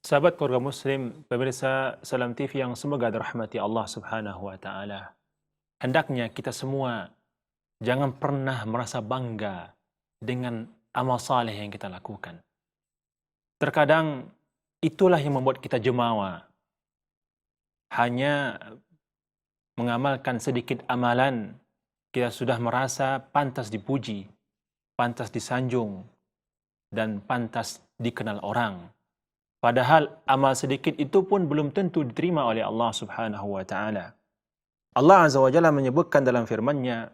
Sahabat keluarga muslim, pemirsa Salam TV yang semoga dirahmati Allah Subhanahu wa taala. Hendaknya kita semua jangan pernah merasa bangga dengan amal saleh yang kita lakukan. Terkadang itulah yang membuat kita jemawa. Hanya mengamalkan sedikit amalan, kita sudah merasa pantas dipuji, pantas disanjung, dan pantas dikenal orang. Padahal amal sedikit itu pun belum tentu diterima oleh Allah Subhanahu wa taala. Allah Azza wa Jalla menyebutkan dalam firman-Nya,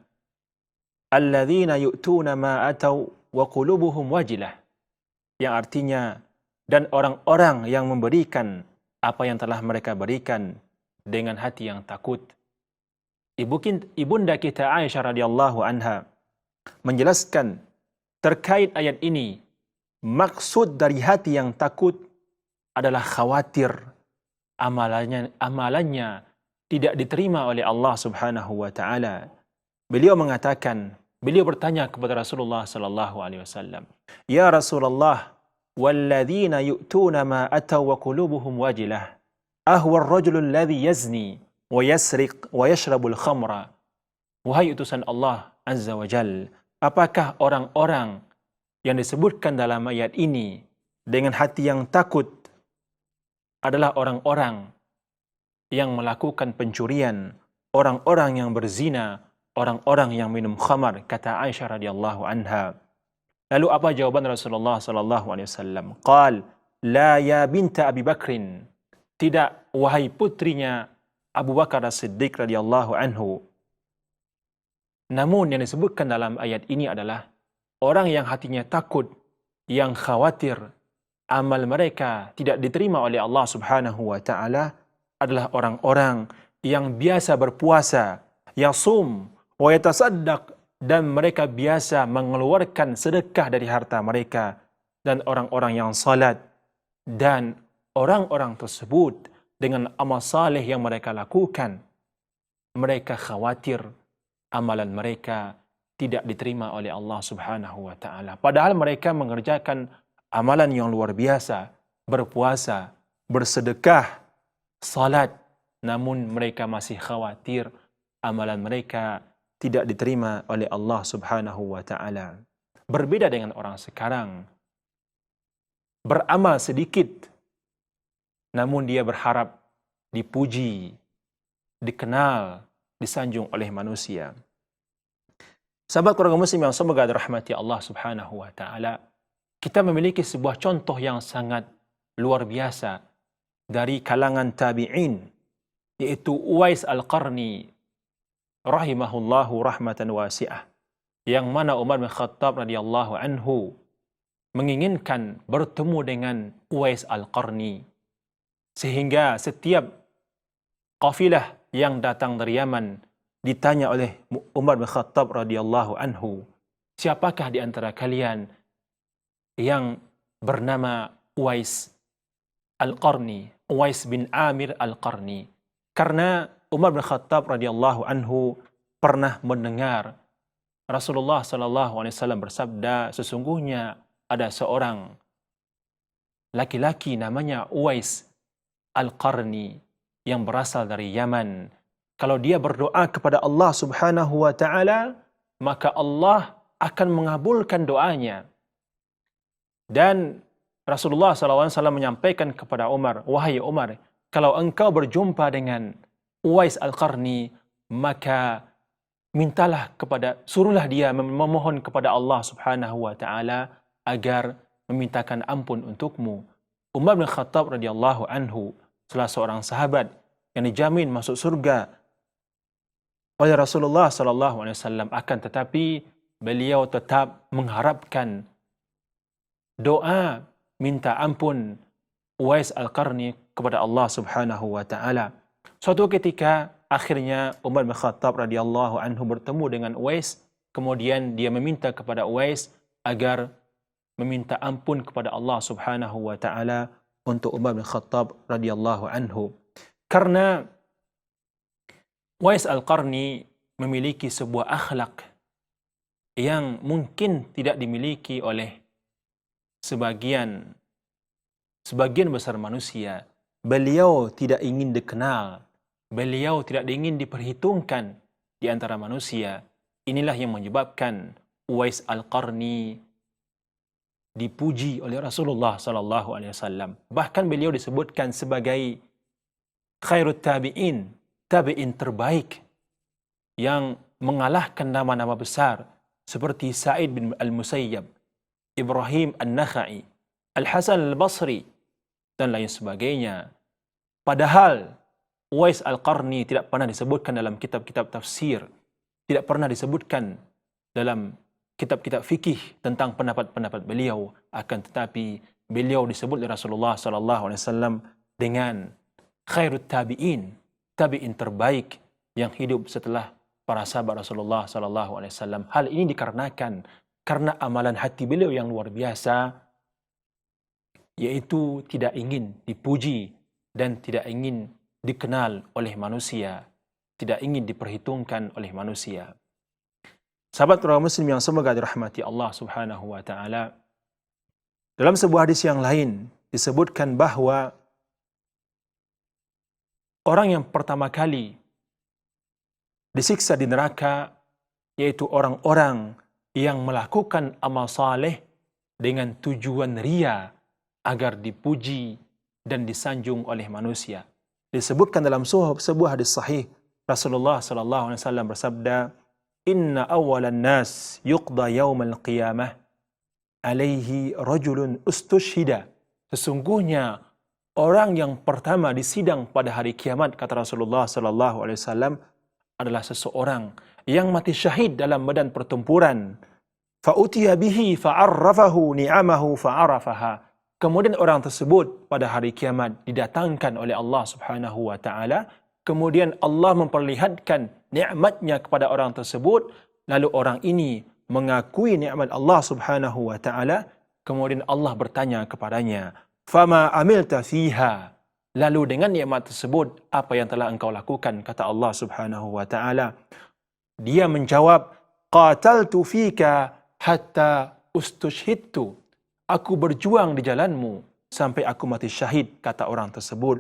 "Alladzina yu'tuna ma atau wa qulubuhum wajilah." Yang artinya, dan orang-orang yang memberikan apa yang telah mereka berikan dengan hati yang takut. Ibunda kita Aisyah radhiyallahu anha menjelaskan terkait ayat ini, maksud dari hati yang takut adalah khawatir amalannya tidak diterima oleh Allah Subhanahu wa taala. Beliau bertanya kepada Rasulullah sallallahu alaihi wasallam, "Ya Rasulullah, walladzina yu'tuna ma ataw wa qulubuhum wajilah, ahwa ar-rajulu alladhi yazni wa yasriq wa yashrabu al-khamra?" Wahai utusan Allah Azza wa Jalla, apakah orang-orang yang disebutkan dalam ayat ini dengan hati yang takut adalah orang-orang yang melakukan pencurian, orang-orang yang berzina, orang-orang yang minum khamar, kata Aisyah radhiyallahu anha. Lalu apa jawaban Rasulullah sallallahu alaihi wasallam? Qal, la ya binta Abi Bakrin. Tidak, wahai putrinya Abu Bakar As-Siddiq radhiyallahu anhu. Namun yang disebutkan dalam ayat ini adalah orang yang hatinya takut, yang khawatir amal mereka tidak diterima oleh Allah Subhanahu wa taala adalah orang-orang yang biasa berpuasa, yasum wa yatasaddaq, dan mereka biasa mengeluarkan sedekah dari harta mereka, dan orang-orang yang salat. Dan orang-orang tersebut dengan amal saleh yang mereka lakukan, mereka khawatir amalan mereka tidak diterima oleh Allah Subhanahu wa taala. Padahal mereka mengerjakan amalan yang luar biasa, berpuasa, bersedekah, salat, namun mereka masih khawatir amalan mereka tidak diterima oleh Allah Subhanahu wa taala. Berbeda dengan orang sekarang, beramal sedikit, namun dia berharap dipuji, dikenal, disanjung oleh manusia. Sahabat keluarga muslim yang semoga dirahmati Allah Subhanahu wa taala, kita memiliki sebuah contoh yang sangat luar biasa dari kalangan tabi'in, yaitu Uwais Al-Qarni rahimahullahu rahmatan wasi'ah, yang mana Umar bin Khattab radhiyallahu anhu menginginkan bertemu dengan Uwais Al-Qarni, sehingga setiap kafilah yang datang dari Yaman ditanya oleh Umar bin Khattab radhiyallahu anhu, siapakah di antara kalian yang bernama Uwais Al-Qarni, Uwais bin Amir Al-Qarni? Karena Umar bin Khattab radhiyallahu anhu pernah mendengar Rasulullah sallallahu alaihi wasallam bersabda, sesungguhnya ada seorang laki-laki namanya Uwais Al-Qarni yang berasal dari Yaman. Kalau dia berdoa kepada Allah Subhanahu wa taala, maka Allah akan mengabulkan doanya. Dan Rasulullah SAW menyampaikan kepada Umar, wahai Umar, kalau engkau berjumpa dengan Uwais Al-Qarni, maka suruhlah dia memohon kepada Allah Subhanahu wa taala agar memintakan ampun untukmu. Umar bin Khattab radhiyallahu anhu salah seorang sahabat yang dijamin masuk surga oleh Rasulullah SAW, akan tetapi beliau tetap mengharapkan doa minta ampun Uwais Al-Qarni kepada Allah Subhanahu wa taala. Suatu ketika akhirnya Umar bin Khattab radhiyallahu anhu bertemu dengan Uwais, kemudian dia meminta kepada Uwais agar meminta ampun kepada Allah Subhanahu wa taala untuk Umar bin Khattab radhiyallahu anhu. Karena Uwais Al-Qarni memiliki sebuah akhlak yang mungkin tidak dimiliki oleh sebagian sebagian besar manusia, beliau tidak ingin dikenal, beliau tidak ingin diperhitungkan di antara manusia. Inilah yang menyebabkan Uwais Al-Qarni dipuji oleh Rasulullah sallallahu alaihi wasallam. Bahkan beliau disebutkan sebagai khairut tabi'in, tabi'in terbaik yang mengalahkan nama-nama besar seperti Sa'id bin Al-Musayyab, Ibrahim An-Nakhai, Al-Hasan Al-Basri dan lain sebagainya. Padahal Uwais Al-Qarni tidak pernah disebutkan dalam kitab-kitab tafsir, tidak pernah disebutkan dalam kitab-kitab fikih tentang pendapat-pendapat beliau, akan tetapi beliau disebut oleh Rasulullah sallallahu alaihi wasallam dengan khairut tabi'in, tabi'in terbaik yang hidup setelah para sahabat Rasulullah sallallahu alaihi wasallam. Hal ini dikarenakan karena amalan hati beliau yang luar biasa, yaitu tidak ingin dipuji dan tidak ingin dikenal oleh manusia, tidak ingin diperhitungkan oleh manusia. Sahabat orang muslim yang semoga dirahmati Allah Subhanahu wa taala, dalam sebuah hadis yang lain disebutkan bahwa orang yang pertama kali disiksa di neraka yaitu orang-orang yang melakukan amal saleh dengan tujuan ria agar dipuji dan disanjung oleh manusia. Disebutkan dalam sebuah hadis sahih, Rasulullah sallallahu alaihi wasallam bersabda, "Inna awwalan nas yuqda yaumal qiyamah alaihi rajulun ustushhida." Sesungguhnya orang yang pertama disidang pada hari kiamat, kata Rasulullah sallallahu alaihi wasallam, adalah seseorang yang mati syahid dalam medan pertempuran. Fa utiya bihi fa'arrafahu ni'amahu fa'arafaha. Kemudian orang tersebut pada hari kiamat didatangkan oleh Allah Subhanahu wa taala, kemudian Allah memperlihatkan nikmatnya kepada orang tersebut, lalu orang ini mengakui nikmat Allah Subhanahu wa taala, kemudian Allah bertanya kepadanya, "Fama amilta fiha?" Lalu dengan nikmat tersebut, apa yang telah engkau lakukan? Kata Allah Subhanahu wa taala. Dia menjawab, "Qataltu fika hatta ustushhidtu." Aku berjuang di jalanmu sampai aku mati syahid, kata orang tersebut.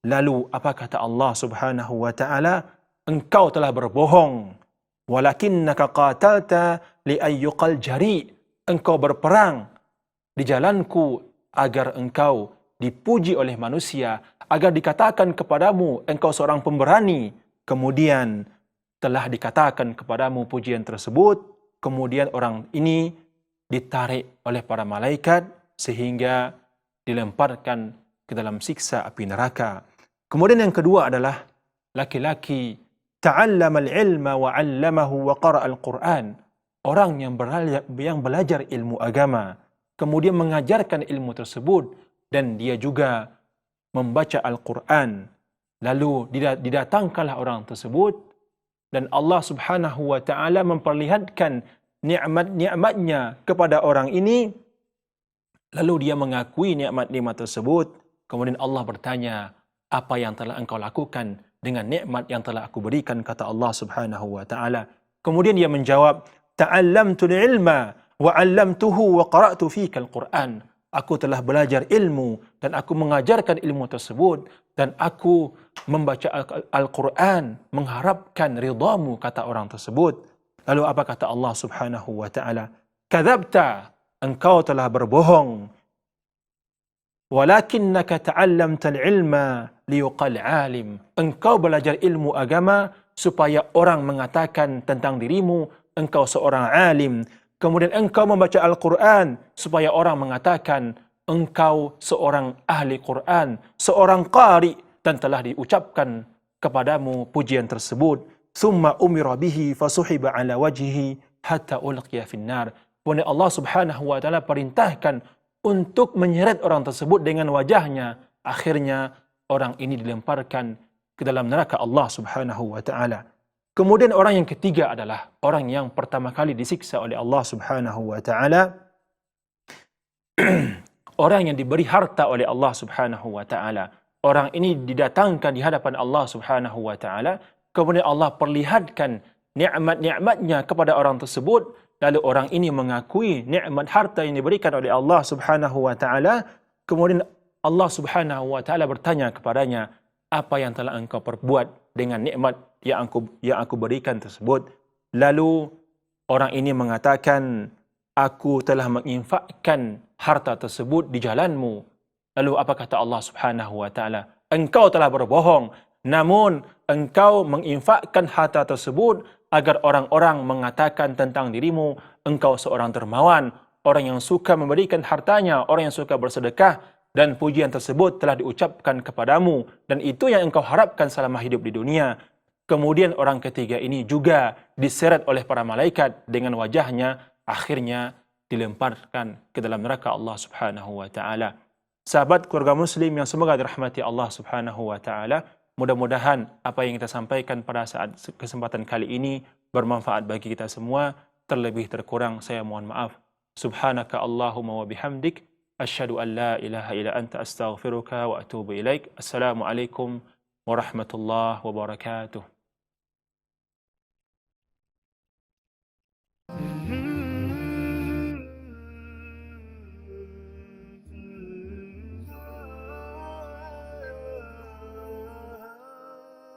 Lalu apa kata Allah Subhanahu wa taala? Engkau telah berbohong. Walakinnaka qatalta li ayyuqal jari. Engkau berperang di jalanku agar engkau dipuji oleh manusia, agar dikatakan kepadamu engkau seorang pemberani. Kemudian telah dikatakan kepadamu pujian tersebut, kemudian orang ini ditarik oleh para malaikat sehingga dilemparkan ke dalam siksa api neraka. Kemudian yang kedua adalah laki-laki ta'allama al-ilma wa 'allamahu wa qara'a al-Qur'an. Orang yang belajar ilmu agama, kemudian mengajarkan ilmu tersebut, dan dia juga membaca Al-Quran. Lalu didatangkanlah orang tersebut, dan Allah Subhanahu wa taala memperlihatkan nikmat-nikmatnya kepada orang ini. Lalu dia mengakui nikmat-nikmat tersebut. Kemudian Allah bertanya, apa yang telah engkau lakukan dengan nikmat yang telah aku berikan, kata Allah Subhanahu wa taala. Kemudian dia menjawab, ta'allamtul ilma wa 'allamtuhu wa qara'tu fika al-Qur'an. Aku telah belajar ilmu dan aku mengajarkan ilmu tersebut, dan aku membaca Al-Quran mengharapkan ridhamu, kata orang tersebut. Lalu apa kata Allah Subhanahu wa taala? Kadzabta, engkau telah berbohong. Walakinnaka ta'allamtal ilma liyuqal alim. Engkau belajar ilmu agama supaya orang mengatakan tentang dirimu engkau seorang alim. Kemudian engkau membaca Al-Quran supaya orang mengatakan engkau seorang ahli Quran, seorang qari, dan telah diucapkan kepadamu pujian tersebut. Thumma umira bihi fasuhiba ala wajhihi hatta ulqiya finnar. Kemudian Allah Subhanahu wa taala perintahkan untuk menyeret orang tersebut dengan wajahnya. Akhirnya orang ini dilemparkan ke dalam neraka Allah Subhanahu wa taala. Kemudian orang yang ketiga adalah orang yang pertama kali disiksa oleh Allah Subhanahu wa taala. Orang yang diberi harta oleh Allah Subhanahu wa taala. Orang ini didatangkan di hadapan Allah Subhanahu wa taala, kemudian Allah perlihatkan nikmat-nikmatnya kepada orang tersebut, lalu orang ini mengakui nikmat harta yang diberikan oleh Allah Subhanahu wa taala, kemudian Allah Subhanahu wa taala bertanya kepadanya, apa yang telah engkau perbuat dengan nikmat yang aku berikan tersebut? Lalu orang ini mengatakan, aku telah menginfakkan harta tersebut di jalanmu. Lalu apa kata Allah Subhanahu wa taala? Engkau telah berbohong, namun engkau menginfakkan harta tersebut agar orang-orang mengatakan tentang dirimu, engkau seorang dermawan, orang yang suka memberikan hartanya, orang yang suka bersedekah, dan pujian tersebut telah diucapkan kepadamu, dan itu yang engkau harapkan selama hidup di dunia. Kemudian orang ketiga ini juga diseret oleh para malaikat dengan wajahnya, akhirnya dilemparkan ke dalam neraka Allah Subhanahu wa taala. Sahabat keluarga muslim yang semoga dirahmati Allah Subhanahu wa taala, mudah-mudahan apa yang kita sampaikan pada saat kesempatan kali ini bermanfaat bagi kita semua. Terlebih terkurang saya mohon maaf. Subhanaka Allahumma wa bihamdik, asyhadu an la ilaha illa anta astaghfiruka wa atubu ilaik. Assalamualaikum warahmatullahi wabarakatuh.